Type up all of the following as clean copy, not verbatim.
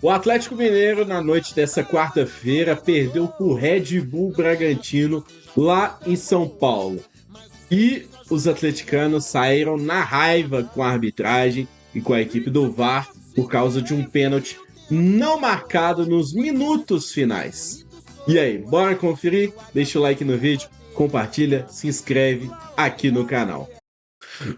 O Atlético Mineiro, na noite dessa quarta-feira, perdeu para o Red Bull Bragantino lá em São Paulo. E os atleticanos saíram na raiva com a arbitragem e com a equipe do VAR por causa de um pênalti não marcado nos minutos finais. E aí, bora conferir? Deixa o like no vídeo, compartilha, se inscreve aqui no canal.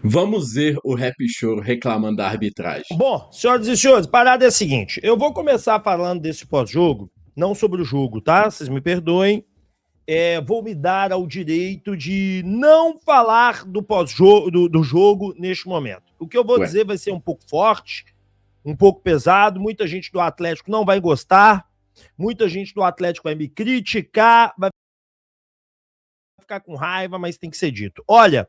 Vamos ver o Rap Show reclamando da arbitragem. Bom, senhoras e senhores, a parada é a seguinte. Eu vou começar falando desse pós-jogo, não sobre o jogo, tá? Vocês me perdoem. Vou me dar ao direito de não falar do pós-jogo, do jogo neste momento. O que eu vou dizer vai ser um pouco forte, um pouco pesado. Muita gente do Atlético não vai gostar. Muita gente do Atlético vai me criticar, vai ficar com raiva, mas tem que ser dito. Olha,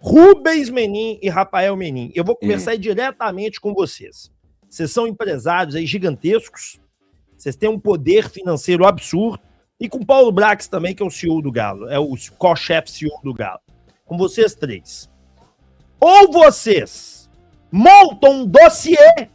Rubens Menin e Rafael Menin, eu vou conversar diretamente com vocês. Vocês são empresários aí gigantescos, vocês têm um poder financeiro absurdo, e com Paulo Brax também, que é o CEO do Galo, é o co-chefe CEO do Galo. Com vocês três. Ou vocês montam um dossiê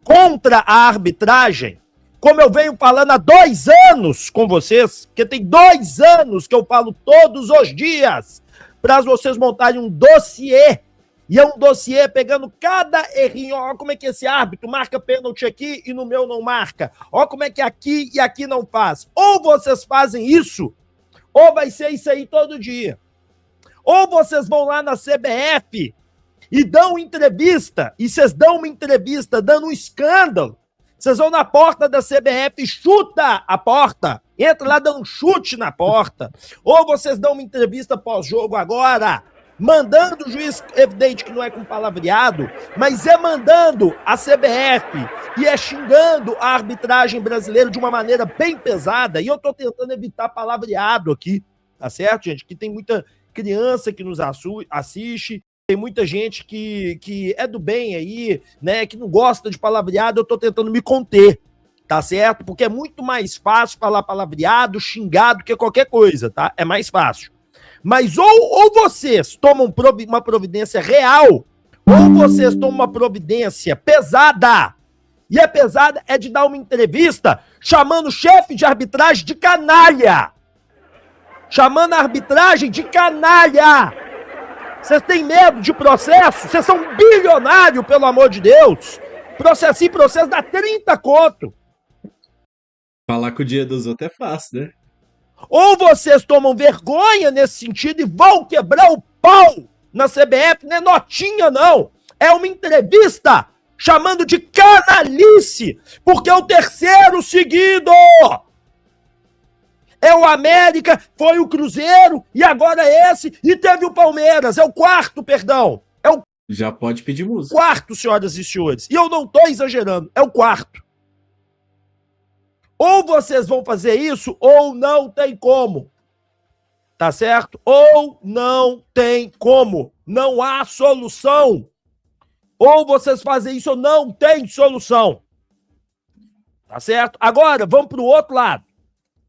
contra a arbitragem, como eu venho falando há 2 anos com vocês, porque tem 2 anos que eu falo todos os dias, para vocês montarem um dossiê, e é um dossiê pegando cada errinho, ó como é que esse árbitro marca pênalti aqui e no meu não marca, ó como é que aqui e aqui não faz. Ou vocês fazem isso, ou vai ser isso aí todo dia. Ou vocês vão lá na CBF e dão entrevista, e vocês dão uma entrevista dando um escândalo, vocês vão na porta da CBF e chuta a porta, entra lá dando um chute na porta. Ou vocês dão uma entrevista pós-jogo agora, mandando o juiz, evidente que não é com palavreado, mas é mandando a CBF e é xingando a arbitragem brasileira de uma maneira bem pesada. E eu tô tentando evitar palavreado aqui, tá certo, gente? Que tem muita criança que nos assiste, tem muita gente que é do bem aí, né, que não gosta de palavreado, eu tô tentando me conter, tá certo? Porque é muito mais fácil falar palavreado, xingado, que qualquer coisa, tá? É mais fácil. Mas ou vocês tomam uma providência real, ou vocês tomam uma providência pesada. E a pesada é de dar uma entrevista chamando o chefe de arbitragem de canalha. Chamando a arbitragem de canalha. Vocês têm medo de processo? Vocês são um bilionário, pelo amor de Deus. Processo dá 30 conto. Falar com o dia dos outros é fácil, né? Ou vocês tomam vergonha nesse sentido e vão quebrar o pau na CBF, não é notinha não. É uma entrevista chamando de canalice, porque é o 3º seguido. É o América, foi o Cruzeiro, e agora é esse, e teve o Palmeiras, é o 4º, perdão. É o Já pode pedir música. 4º, senhoras e senhores. E eu não tô exagerando, é o 4º. Ou vocês vão fazer isso, ou não tem como. Tá certo? Ou não tem como. Não há solução. Ou vocês fazem isso, ou não tem solução. Tá certo? Agora, vamos pro outro lado.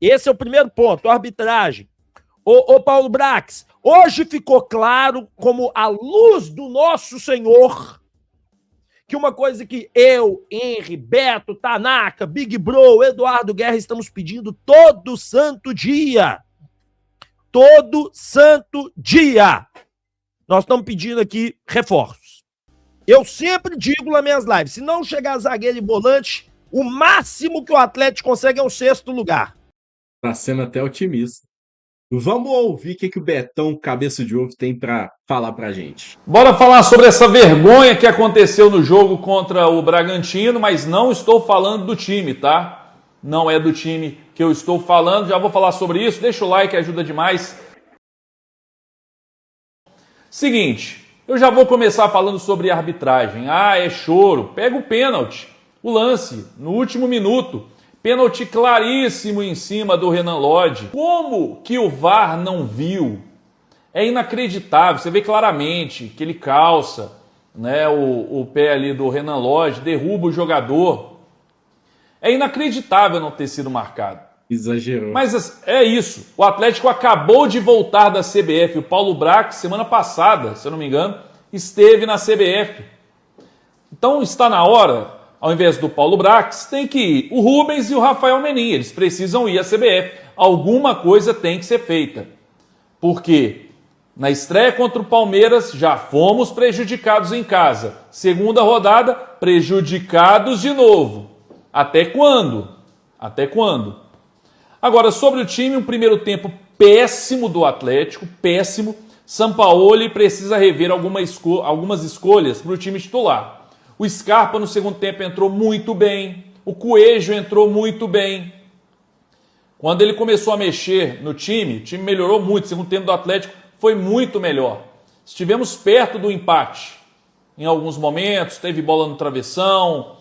Esse é o primeiro ponto, a arbitragem. Ô Paulo Brax, hoje ficou claro como a luz do nosso Senhor, que uma coisa que eu, Henry, Beto, Tanaka, Big Bro, Eduardo Guerra estamos pedindo todo santo dia. Todo santo dia. Nós estamos pedindo aqui reforços. Eu sempre digo nas minhas lives, se não chegar zagueiro e volante, o máximo que o Atlético consegue é o 6º lugar. Tá sendo até otimista. Vamos ouvir o que o Betão Cabeça de Ovo tem pra falar pra gente. Bora falar sobre essa vergonha que aconteceu no jogo contra o Bragantino, mas não estou falando do time, tá? Não é do time que eu estou falando, já vou falar sobre isso, deixa o like, ajuda demais. Seguinte, eu já vou começar falando sobre arbitragem. Ah, é choro, pega o pênalti, o lance, no último minuto. Pênalti claríssimo em cima do Renan Lodge. Como que o VAR não viu? É inacreditável. Você vê claramente que ele calça, né, o pé ali do Renan Lodge, derruba o jogador. É inacreditável não ter sido marcado. Exagerou. Mas é isso. O Atlético acabou de voltar da CBF. O Paulo Brax, semana passada, se eu não me engano, esteve na CBF. Então está na hora ao invés do Paulo Brax, tem que ir o Rubens e o Rafael Menin. Eles precisam ir à CBF. Alguma coisa tem que ser feita. Porque na estreia contra o Palmeiras já fomos prejudicados em casa. Segunda rodada, prejudicados de novo. Até quando? Até quando? Agora, sobre o time, um primeiro tempo péssimo do Atlético, péssimo. Sampaoli precisa rever algumas escolhas para o time titular. O Scarpa no segundo tempo entrou muito bem. O Coelho entrou muito bem. Quando ele começou a mexer no time, o time melhorou muito. O segundo tempo do Atlético foi muito melhor. Estivemos perto do empate. Em alguns momentos, teve bola no travessão,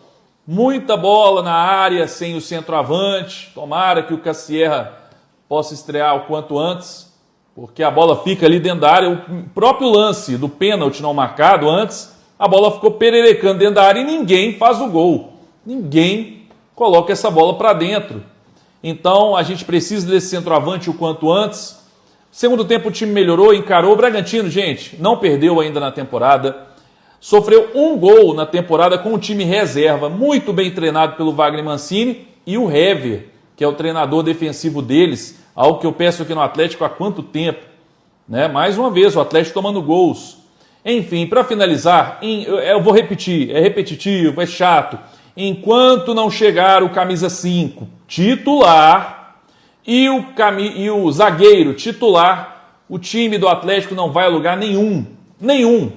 muita bola na área sem o centroavante. Tomara que o Cassierra possa estrear o quanto antes, porque a bola fica ali dentro da área. O próprio lance do pênalti não marcado antes, a bola ficou pererecando dentro da área e ninguém faz o gol. Ninguém coloca essa bola para dentro. Então a gente precisa desse centroavante o quanto antes. Segundo tempo o time melhorou, encarou. O Bragantino, gente, não perdeu ainda na temporada. Sofreu um gol na temporada com o time reserva, muito bem treinado pelo Wagner Mancini, e o Hever, que é o treinador defensivo deles, algo que eu peço aqui no Atlético há quanto tempo, né? Mais uma vez, o Atlético tomando gols. Enfim, para finalizar, eu vou repetir, é repetitivo, é chato. Enquanto não chegar o camisa 5 titular e o zagueiro titular, o time do Atlético não vai a lugar nenhum. Nenhum.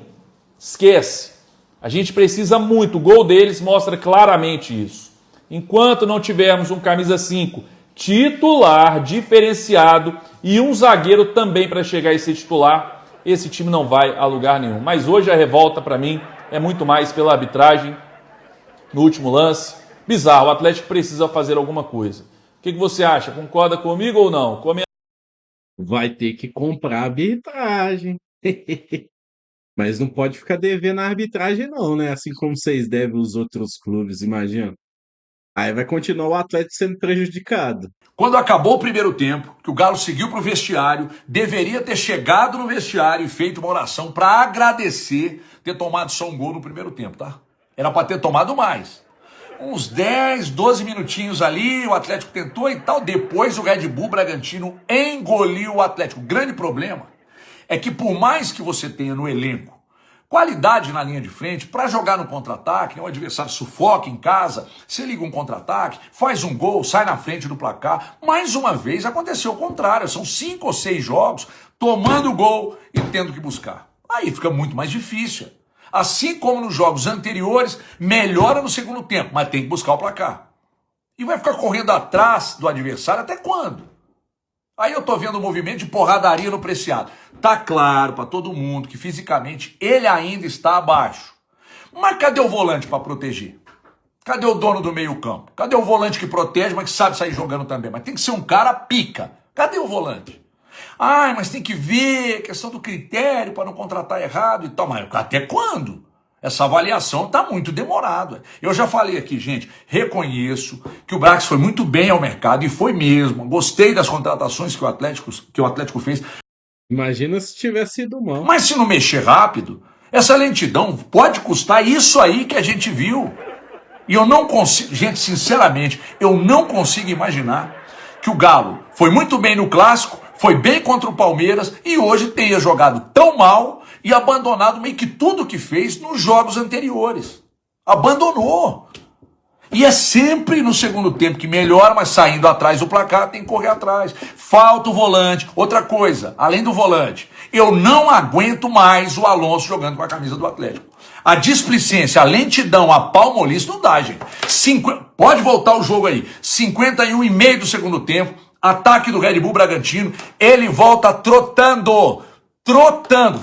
Esquece. A gente precisa muito. O gol deles mostra claramente isso. Enquanto não tivermos um camisa 5 titular, diferenciado, e um zagueiro também para chegar a ser titular, esse time não vai a lugar nenhum. Mas hoje a revolta para mim é muito mais pela arbitragem no último lance. Bizarro, o Atlético precisa fazer alguma coisa. O que você acha? Concorda comigo ou não? Vai ter que comprar arbitragem. Mas não pode ficar devendo a arbitragem não, né? Assim como vocês devem os outros clubes, imagina. Aí vai continuar o Atlético sendo prejudicado. Quando acabou o primeiro tempo, que o Galo seguiu para o vestiário, deveria ter chegado no vestiário e feito uma oração para agradecer ter tomado só um gol no primeiro tempo, tá? Era para ter tomado mais. Uns 10, 12 minutinhos ali, o Atlético tentou e tal. Depois o Red Bull Bragantino engoliu o Atlético. O grande problema é que por mais que você tenha no elenco qualidade na linha de frente para jogar no contra-ataque, o adversário sufoca em casa, você liga um contra-ataque, faz um gol, sai na frente do placar. Mais uma vez aconteceu o contrário, são 5 ou 6 jogos tomando gol e tendo que buscar. Aí fica muito mais difícil. Assim como nos jogos anteriores, melhora no segundo tempo, mas tem que buscar o placar. E vai ficar correndo atrás do adversário até quando? Aí eu tô vendo um movimento de porradaria no Preciado. Tá claro para todo mundo que fisicamente ele ainda está abaixo. Mas cadê o volante para proteger? Cadê o dono do meio-campo? Cadê o volante que protege, mas que sabe sair jogando também? Mas tem que ser um cara pica. Cadê o volante? Ah, mas tem que ver questão do critério para não contratar errado e tal. Mas até quando? Essa avaliação está muito demorada. Eu já falei aqui, gente, reconheço que o Brax foi muito bem ao mercado, e foi mesmo. Gostei das contratações que o Atlético fez. Imagina se tivesse sido mal. Mas se não mexer rápido, essa lentidão pode custar isso aí que a gente viu. E eu não consigo, gente, sinceramente, eu não consigo imaginar que o Galo foi muito bem no Clássico, foi bem contra o Palmeiras e hoje tenha jogado tão mal e abandonado meio que tudo que fez nos jogos anteriores. Abandonou. E é sempre no segundo tempo que melhora, mas saindo atrás do placar tem que correr atrás. Falta o volante. Outra coisa, além do volante, eu não aguento mais o Alonso jogando com a camisa do Atlético. A displicência, a lentidão, a palmolice não dá, gente. Pode voltar o jogo aí. 51,5 do segundo tempo. Ataque do Red Bull Bragantino. Ele volta trotando.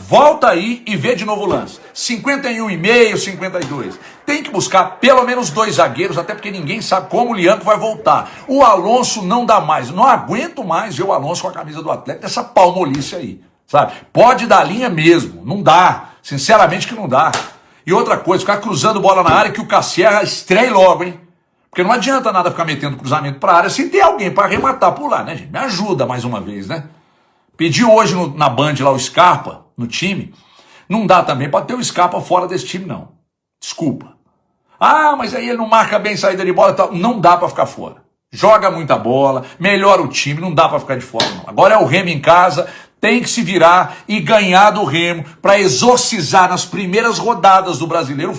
Volta aí e vê de novo o lance. 51,5, 52. Tem que buscar pelo menos 2 zagueiros, até porque ninguém sabe como o Lianco vai voltar. O Alonso não dá mais. Não aguento mais ver o Alonso com a camisa do Atlético, essa palmolice aí, sabe? Pode dar linha mesmo, não dá. Sinceramente que não dá. E outra coisa, ficar cruzando bola na área que o Cassierra estreie logo, hein? Porque não adianta nada ficar metendo cruzamento para a área se tem alguém para arrematar por lá, né, gente? Me ajuda mais uma vez, né? Pedi hoje na Band lá o Scarpa, no time. Não dá também para ter o Scarpa fora desse time, não. Desculpa. Ah, mas aí ele não marca bem saída de bola e tal. Não dá pra ficar fora. Joga muita bola, melhora o time, não dá pra ficar de fora não. Agora é o Remo em casa, tem que se virar e ganhar do Remo pra exorcizar nas primeiras rodadas do Brasileiro.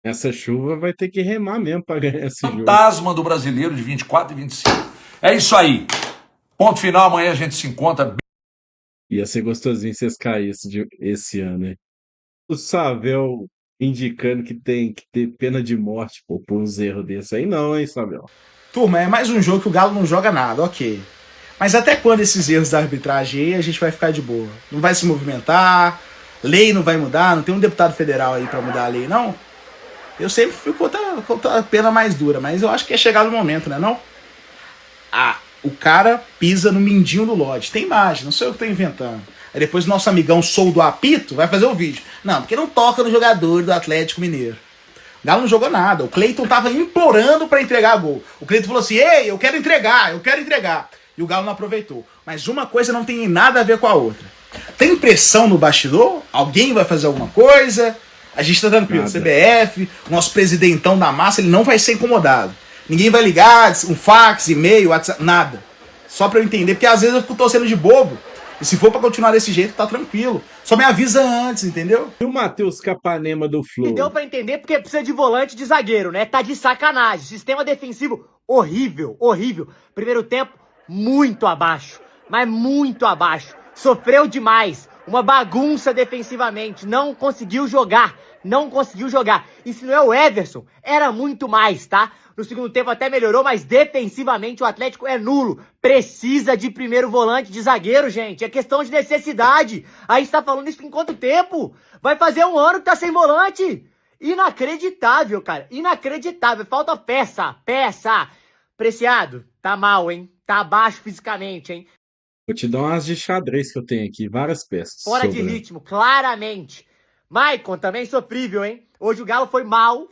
Essa chuva vai ter que remar mesmo pra ganhar esse jogo. Fantasma do Brasileiro de 24 e 25. É isso aí. Ponto final, amanhã a gente se encontra. Ia ser gostosinho se vocês caíssem esse ano, hein? O Savel indicando que tem que ter pena de morte por uns erros desse aí, não, hein, Savel? Turma, é mais um jogo que o Galo não joga nada, ok. Mas até quando esses erros da arbitragem aí a gente vai ficar de boa? Não vai se movimentar, lei não vai mudar, não tem um deputado federal aí pra mudar a lei, não? Eu sempre fico contra a pena mais dura, mas eu acho que é chegado o momento, né, não? Ah, o cara pisa no mindinho do Lodge. Tem imagem, não sei eu que tô inventando. Aí depois o nosso amigão Sou do Apito vai fazer o vídeo. Não, porque não toca no jogador do Atlético Mineiro. O Galo não jogou nada. O Cleiton tava implorando pra entregar gol. O Cleiton falou assim, ei, eu quero entregar. E o Galo não aproveitou. Mas uma coisa não tem nada a ver com a outra. Tem pressão no bastidor? Alguém vai fazer alguma coisa? A gente tá tranquilo. Nada. CBF, o nosso presidentão da massa, ele não vai ser incomodado. Ninguém vai ligar, um fax, e-mail, WhatsApp, nada. Só pra eu entender, porque às vezes eu fico torcendo de bobo. E se for pra continuar desse jeito, tá tranquilo. Só me avisa antes, entendeu? E o Matheus Capanema do E Flow? deu pra entender porque precisa de volante de zagueiro, né? Tá de sacanagem. Sistema defensivo horrível, horrível. Primeiro tempo, muito abaixo. Mas muito abaixo. Sofreu demais. Uma bagunça defensivamente. Não conseguiu jogar. E se não é o Everson, era muito mais, tá? No segundo tempo até melhorou, mas defensivamente o Atlético é nulo. Precisa de primeiro volante de zagueiro, gente. É questão de necessidade. A gente tá falando isso em quanto tempo? Vai fazer um ano que tá sem volante. Inacreditável, cara. Inacreditável. Falta peça. Preciado, tá mal, hein? Tá abaixo fisicamente, hein? Vou te dar umas de xadrez que eu tenho aqui, várias peças. Fora de sobrando. ritmo, claramente. Maicon também sofrível, hein? Hoje o Galo foi mal,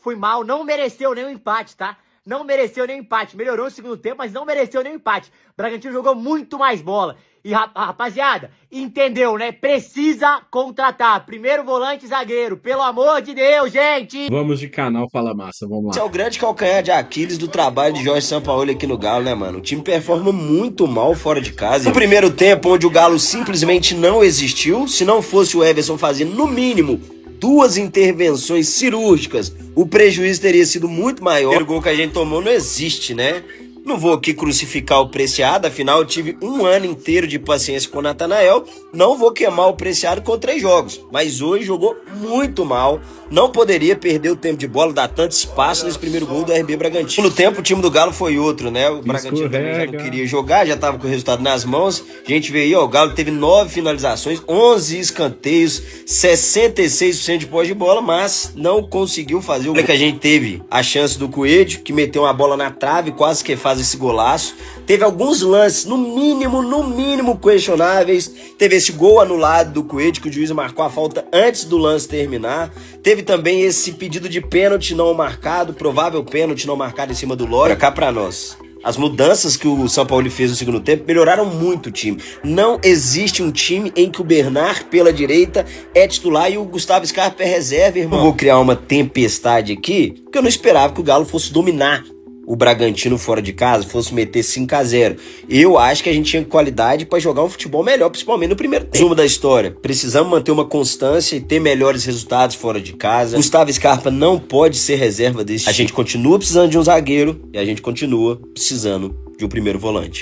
não mereceu nenhum empate, tá? Não mereceu nenhum empate. Melhorou no segundo tempo, mas não mereceu nenhum empate. O Bragantino jogou muito mais bola. E, rapaziada, entendeu, né? Precisa contratar. Primeiro volante e zagueiro. Pelo amor de Deus, gente! Vamos de canal Fala Massa, vamos Esse é lá. o grande calcanhar de Aquiles do trabalho de Jorge Sampaoli aqui no Galo, né, mano? O time performa muito mal fora de casa. No primeiro tempo, onde o Galo simplesmente não existiu, se não fosse o Everson fazendo, no mínimo, 2 intervenções cirúrgicas, o prejuízo teria sido muito maior. O gol que a gente tomou não existe, né? Não vou aqui crucificar o Preciado, afinal eu tive um ano inteiro de paciência com o Natanael. Não vou queimar o Preciado com 3 jogos, mas hoje jogou muito mal. Não poderia perder o tempo de bola, dar tanto espaço nesse primeiro gol do RB Bragantino. No tempo o time do Galo foi outro, né? O Bragantino também já não queria jogar, já tava com o resultado nas mãos. A gente vê aí, ó, o Galo teve 9 finalizações, 11 escanteios, 66% de posse de bola, mas não conseguiu fazer o gol. Que a gente teve a chance do Coelho, que meteu uma bola na trave, quase que faz esse golaço. Teve alguns lances, no mínimo questionáveis. Teve esse gol anulado do Coelho, que o juiz marcou a falta antes do lance terminar. Teve também esse pedido de pênalti não marcado, provável pênalti não marcado em cima do Lora. Cá pra nós. As mudanças que o São Paulo fez no segundo tempo melhoraram muito o time. Não existe um time em que o Bernard pela direita é titular e o Gustavo Scarpa é reserva, irmão. Eu vou criar uma tempestade aqui, porque eu não esperava que o Galo fosse dominar o Bragantino fora de casa, fosse meter 5-0. Eu acho que a gente tinha qualidade para jogar um futebol melhor, principalmente no primeiro tempo. Resumo da história, precisamos manter uma constância e ter melhores resultados fora de casa. Gustavo Scarpa não pode ser reserva desse time. A gente continua precisando de um zagueiro e a gente continua precisando de um primeiro volante.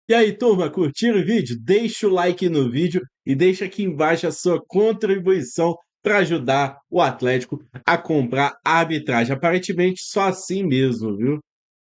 E aí, turma, curtiram o vídeo? Deixa o like no vídeo e deixa aqui embaixo a sua contribuição para ajudar o Atlético a comprar a arbitragem. Aparentemente, só assim mesmo, viu?